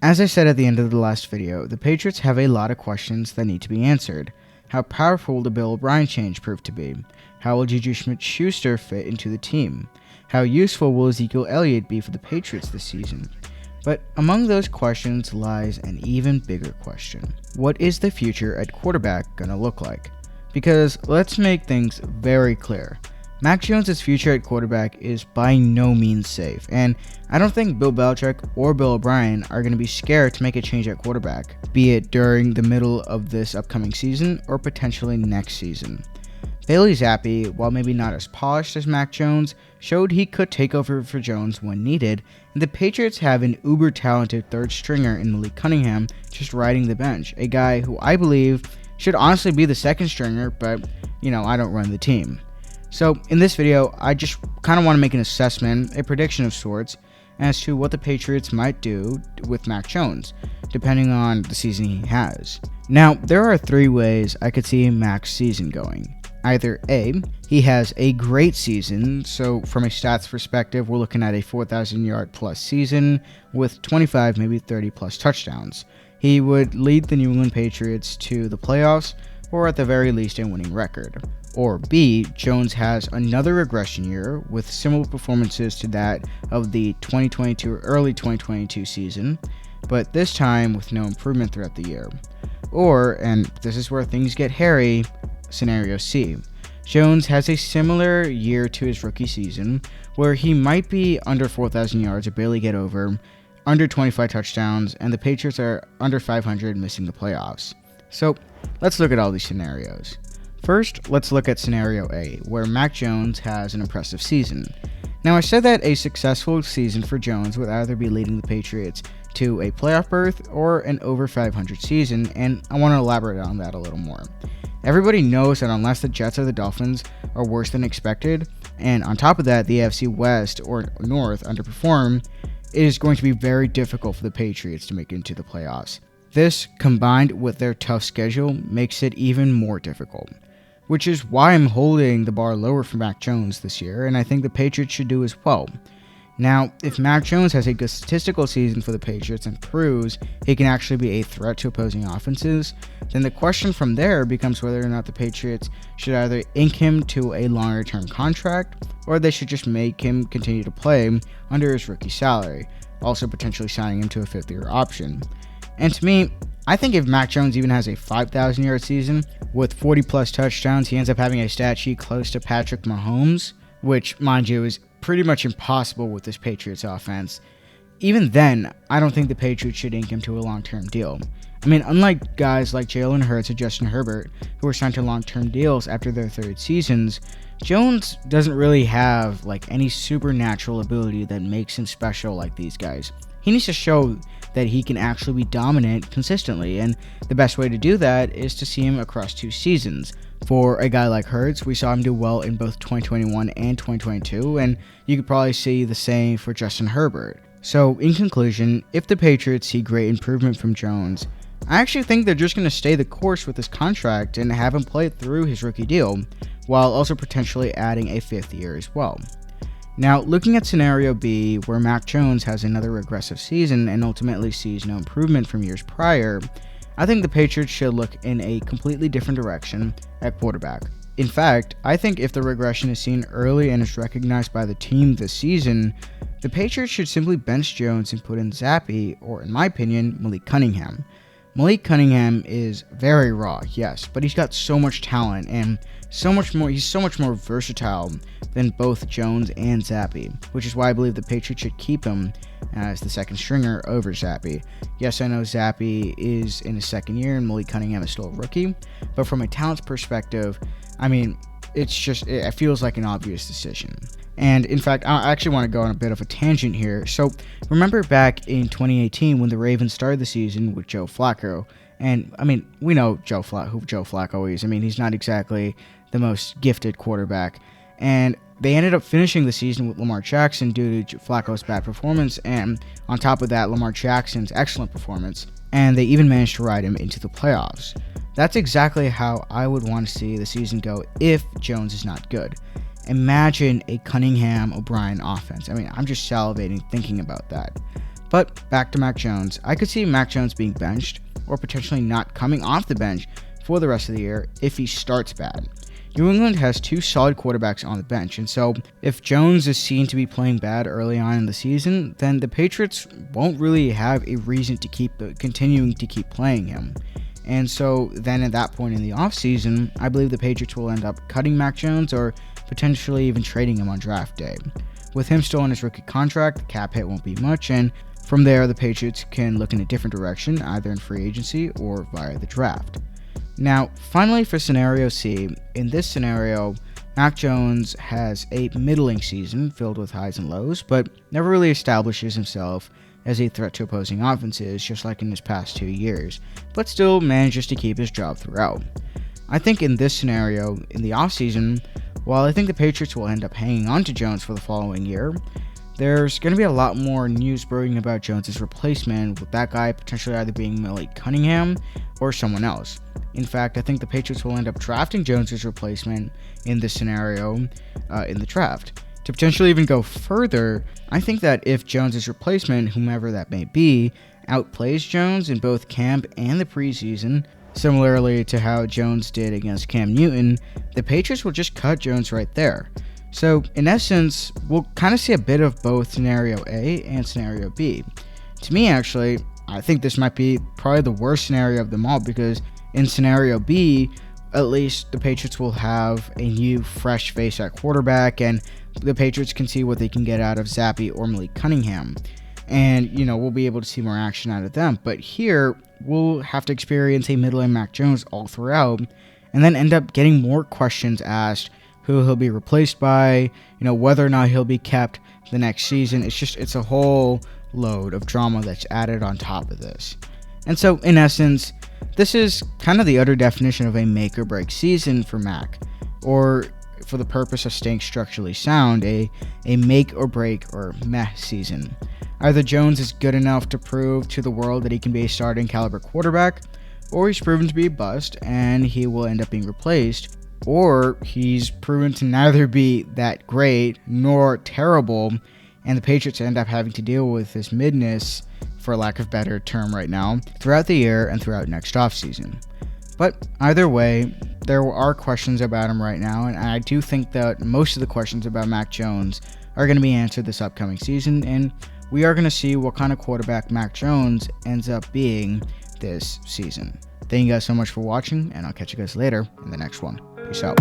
As I said at the end of the last video, the Patriots have a lot of questions that need to be answered. How powerful will the Bill O'Brien change prove to be? How will Juju Smith-Schuster fit into the team? How useful will Ezekiel Elliott be for the Patriots this season? But among those questions lies an even bigger question. What is the future at quarterback gonna look like? Because let's make things very clear. Mac Jones' future at quarterback is by no means safe, and I don't think Bill Belichick or Bill O'Brien are going to be scared to make a change at quarterback, be it during the middle of this upcoming season or potentially next season. Bailey Zappi, while maybe not as polished as Mac Jones, showed he could take over for Jones when needed, and the Patriots have an uber-talented third stringer in Malik Cunningham just riding the bench, a guy who I believe should honestly be the second stringer, but, I don't run the team. So in this video, I just kind of want to make an assessment, a prediction of sorts, as to what the Patriots might do with Mac Jones, depending on the season he has. Now, there are three ways I could see Mac's season going. Either A, he has a great season, so from a stats perspective, we're looking at a 4,000 yard plus season with 25, maybe 30 plus touchdowns. He would lead the New England Patriots to the playoffs, or at the very least a winning record. Or B, Jones has another regression year with similar performances to that of the 2022 or early 2022 season, but this time with no improvement throughout the year. Or, and this is where things get hairy, scenario C, Jones has a similar year to his rookie season where he might be under 4,000 yards or barely get over, under 25 touchdowns, and the Patriots are under 500 missing the playoffs. So let's look at all these scenarios. First, let's look at scenario A, where Mac Jones has an impressive season. Now, I said that a successful season for Jones would either be leading the Patriots to a playoff berth or an over 500 season, and I want to elaborate on that a little more. Everybody knows that unless the Jets or the Dolphins are worse than expected, and on top of that, the AFC West or North underperform, it is going to be very difficult for the Patriots to make it into the playoffs. This, combined with their tough schedule, makes it even more difficult, which is why I'm holding the bar lower for Mac Jones this year, and I think the Patriots should do as well. Now, if Mac Jones has a good statistical season for the Patriots and proves he can actually be a threat to opposing offenses, then the question from there becomes whether or not the Patriots should either ink him to a longer-term contract, or they should just make him continue to play under his rookie salary, also potentially signing him to a fifth-year option. And to me, I think if Mac Jones even has a 5,000 yard season with 40 plus touchdowns, he ends up having a stat sheet close to Patrick Mahomes, which, mind you, is pretty much impossible with this Patriots offense. Even then, I don't think the Patriots should ink him to a long-term deal. I mean, unlike guys like Jalen Hurts or Justin Herbert, who were signed to long-term deals after their third seasons, Jones doesn't really have any supernatural ability that makes him special like these guys. He needs to show that he can actually be dominant consistently, and the best way to do that is to see him across two seasons. For a guy like Hurts, we saw him do well in both 2021 and 2022, and you could probably see the same for Justin Herbert. So, in conclusion, if the Patriots see great improvement from Jones, I actually think they're just going to stay the course with his contract and have him play through his rookie deal, while also potentially adding a fifth year as well. Now, looking at scenario B, where Mac Jones has another regressive season and ultimately sees no improvement from years prior, I think the Patriots should look in a completely different direction at quarterback. In fact, I think if the regression is seen early and is recognized by the team this season, the Patriots should simply bench Jones and put in Zappi, or in my opinion, Malik Cunningham. Malik Cunningham is very raw, yes, but he's got so much talent and he's so much more versatile than both Jones and Zappi, which is why I believe the Patriots should keep him as the second stringer over Zappi. Yes, I know Zappi is in his second year and Malik Cunningham is still a rookie, but from a talent perspective, I mean, it feels like an obvious decision. And in fact, I actually want to go on a bit of a tangent here. So remember back in 2018 when the Ravens started the season with Joe Flacco, and I mean, we know who Joe Flacco is. I mean, he's not exactly the most gifted quarterback, and they ended up finishing the season with Lamar Jackson due to Flacco's bad performance, and on top of that, Lamar Jackson's excellent performance, and they even managed to ride him into the playoffs. That's exactly how I would want to see the season go if Jones is not good. Imagine a Cunningham-O'Brien offense. I mean, I'm just salivating thinking about that. But back to Mac Jones. I could see Mac Jones being benched or potentially not coming off the bench for the rest of the year if he starts bad. New England has 2 solid quarterbacks on the bench, and so if Jones is seen to be playing bad early on in the season, then the Patriots won't really have a reason to keep continuing to keep playing him. And so then at that point in the offseason, I believe the Patriots will end up cutting Mac Jones or potentially even trading him on draft day. With him still on his rookie contract, the cap hit won't be much, and from there the Patriots can look in a different direction, either in free agency or via the draft. Now, finally for scenario C, in this scenario, Mac Jones has a middling season filled with highs and lows, but never really establishes himself as a threat to opposing offenses, just like in his past 2 years, but still manages to keep his job throughout. I think in this scenario, in the offseason, while I think the Patriots will end up hanging on to Jones for the following year, there's going to be a lot more news brewing about Jones' replacement, with that guy potentially either being Malik Cunningham or someone else. In fact, I think the Patriots will end up drafting Jones' replacement in this scenario in the draft. To potentially even go further, I think that if Jones' replacement, whomever that may be, outplays Jones in both camp and the preseason, similarly to how Jones did against Cam Newton, the Patriots will just cut Jones right there. So, in essence, we'll kind of see a bit of both scenario A and scenario B. To me, actually, I think this might be probably the worst scenario of them all, because in scenario B, at least the Patriots will have a new, fresh face at quarterback, and the Patriots can see what they can get out of Zappe or Malik Cunningham. And, we'll be able to see more action out of them. But here, we'll have to experience a middling Mac Jones all throughout, and then end up getting more questions asked, who he'll be replaced by, whether or not he'll be kept the next season. It's a whole load of drama that's added on top of this. And so, in essence, this is kind of the utter definition of a make or break season for Mac, or for the purpose of staying structurally sound, a make or break or meh season. Either Jones is good enough to prove to the world that he can be a starting caliber quarterback, or he's proven to be a bust and he will end up being replaced, or he's proven to neither be that great nor terrible, and the Patriots end up having to deal with this midness, for lack of a better term right now, throughout the year and throughout next offseason. But either way, there are questions about him right now, and I do think that most of the questions about Mac Jones are going to be answered this upcoming season, and we are going to see what kind of quarterback Mac Jones ends up being this season. Thank you guys so much for watching, and I'll catch you guys later in the next one. Peace out.